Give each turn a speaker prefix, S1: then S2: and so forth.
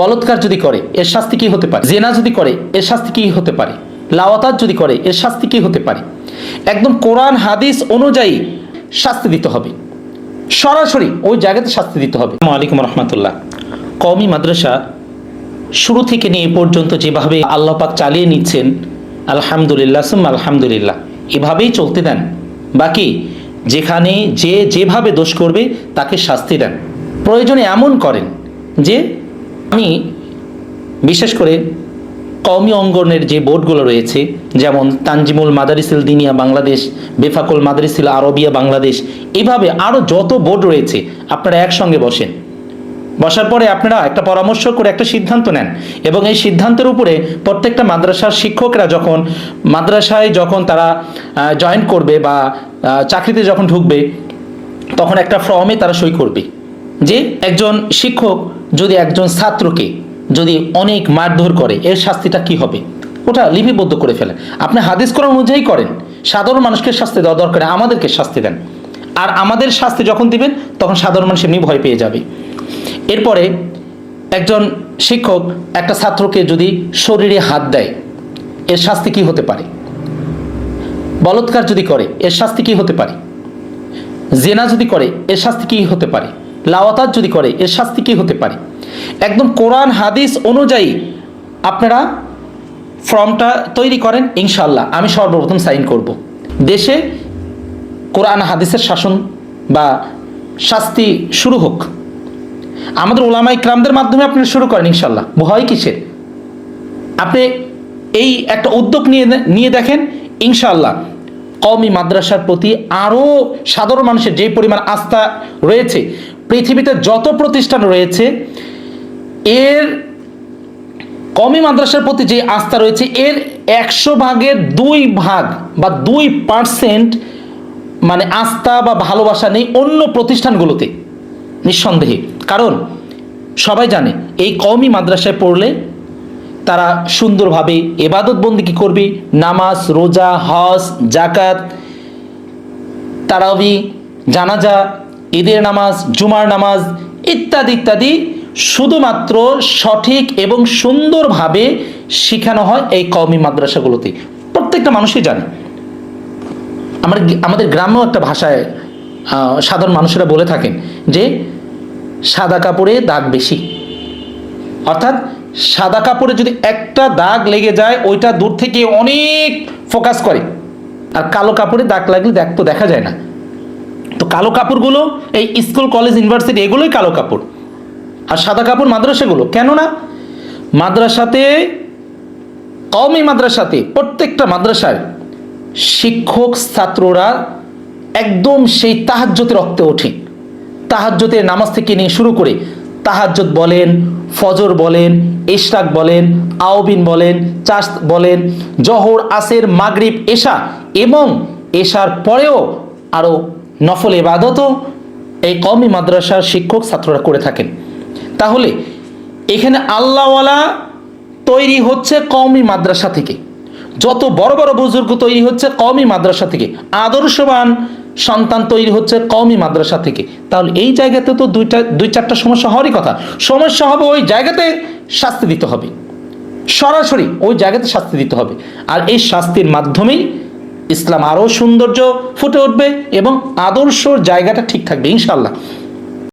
S1: বলৎকার যদি করে এর শাস্তি কি হতে পারে, জেনা যদি করে এর শাস্তি কি হতে পারে, লাওয়াতাত যদি করে এর শাস্তি কি হতে পারে। একদম কোরআন হাদিস অনুযায়ী শাস্তি দিতে হবে, সরাসরি ওই জায়গাতে শাস্তি দিতে হবে। আসসালামু আলাইকুম রহমতুল্লাহ। কওমি মাদ্রাসা শুরু থেকে নিয়ে এ পর্যন্ত যেভাবে আল্লাহ পাক চালিয়ে নিচ্ছেন, আলহামদুলিল্লাহ সুম্মা আলহামদুলিল্লাহ, এভাবেই চলতে দেন। বাকি যেখানে যে যেভাবে দোষ করবে তাকে শাস্তি দেন, প্রয়োজনে এমন করেন যে আমি বিশেষ করে কওমি অঙ্গনের যে বোর্ডগুলো রয়েছে, যেমন তানজিমুল মাদারিসিল দিনিয়া বাংলাদেশ, বেফাকুল মাদারিসিল আরবিয়া বাংলাদেশ, এভাবে আরও যত বোর্ড রয়েছে, আপনারা একসঙ্গে বসেন। বসার পরে আপনারা একটা পরামর্শ করে একটা সিদ্ধান্ত নেন, এবং এই সিদ্ধান্তের উপরে প্রত্যেকটা মাদ্রাসার শিক্ষকরা যখন মাদ্রাসায় তারা জয়েন করবে বা চাকরিতে যখন ঢুকবে, তখন একটা ফর্মে তারা সই করবে যে একজন শিক্ষক যদি একজন ছাত্রকে যদি অনেক মারধর করে এর শাস্তিটা কি হবে, ওটা লিপিবদ্ধ করে ফেলেন। আপনি হাদিস কোরআন অনুযায়ী করেন, সাধারণ মানুষকে শাস্তি দেওয়া দরকার, আমাদেরকে শাস্তি দেন। আর আমাদের শাস্তি যখন দিবেন তখন সাধারণ মানুষ এমনি ভয় পেয়ে যাবে। এরপরে একজন শিক্ষক একটা ছাত্রকে যদি শরীরে হাত দেয় এর শাস্তি কি হতে পারে, বলৎকার যদি করে এর শাস্তি কি হতে পারে, জেনা যদি করে এর শাস্তি কি হতে পারে, লাওয়াতাত যদি করে এর শাস্তি কি হতে পারে। একদম কোরআন হাদিস অনুযায়ী আপনারা ফর্মটা তৈরি করেন, ইনশাআল্লাহ আমি সর্বপ্রথম সাইন করব। দেশে কোরআন হাদিসের শাসন বা শাস্তি শুরু হোক, আমাদের উলামা ইকরামদের মাধ্যমে আপনারা শুরু করেন, ইনশাআল্লাহ ভয় কিসের। আপনি এই একটা উদ্যোগ নিয়ে দেখেন, ইনশাআল্লাহ কওমি মাদ্রাসার প্রতি আরও সাধারণ মানুষের যে পরিমাণ আস্থা রয়েছে, পৃথিবীতে যত প্রতিষ্ঠান রয়েছে এর কওমি মাদ্রাসার প্রতি যে আস্থা রয়েছে এর 100 ভাগের 2 ভাগ বা 2% মানে আস্থা বা ভালোবাসা নেই অন্য প্রতিষ্ঠানগুলোতে, নিঃসন্দেহে। কারণ সবাই জানে এই কওমি মাদ্রাসায় পড়লে তারা সুন্দরভাবে ইবাদত বন্দেগী করবে, নামাজ, রোজা, হজ, জাকাত, তারাবি, জানাজা, ঈদের নামাজ, জুমার নামাজ ইত্যাদি ইত্যাদি শুধুমাত্র সঠিক এবং সুন্দরভাবে শেখানো হয় এই কওমি মাদ্রাসাগুলোতে। প্রত্যেকটা মানুষই জানে। আমাদের গ্রামেও একটা ভাষায় সাধারণ মানুষেরা বলে থাকেন যে সাদা কাপড়ে দাগ বেশি, অর্থাৎ সাদা কাপড়ে যদি একটা দাগ লেগে যায় ওইটা দূর থেকে অনেক ফোকাস করে, আর কালো কাপড়ে দাগ লাগলে তো দেখা যায় না। তো কালো কাপড়গুলো এই স্কুল, কলেজ, ইউনিভার্সিটি এগুলোই কালো কাপড়, আর সাদা কাপড় মাদ্রাসাগুলো। কেননা মাদ্রাসাতে, কওমি মাদ্রাসাতে, প্রত্যেকটা মাদ্রাসায় শিক্ষক ছাত্ররা একদম সেই তাহাজ্জুদের রক্তে ওঠে। তাহাজ্জুদের নামাজ থেকে নিয়ে শুরু করে তাহাজ্জুদ বলেন, ফজর বলেন, ইশরাক বলেন, আওবিন বলেন, চাশ বলেন, জোহর, আসর, মাগরিব, এশা, এবং এশার পরেও আরও নফল ইবাদতও এই কওমি মাদ্রাসার শিক্ষক ছাত্ররা করে থাকেন। তাহলে এখানে আল্লাহওয়ালা তৈরি হচ্ছে কওমি মাদ্রাসা থেকে, যত বড় বড় বুজুর্গ তৈরি হচ্ছে কওমি মাদ্রাসা থেকে, আদর্শবান সন্তান তৈরি হচ্ছে কওমি মাদ্রাসা থেকে। তাহলে এই জায়গাতে তো দুই চারটা সমস্যা হওয়ারই কথা। সমস্যা হবে ওই জায়গাতে শাস্তি দিতে হবে, সরাসরি ওই জায়গাতে শাস্তি দিতে হবে। আর এই শাস্তির মাধ্যমেই ইসলাম আরও সৌন্দর্য ফুটে উঠবে এবং আদর্শ জায়গাটা ঠিক থাকবে, ইনশাআল্লাহ।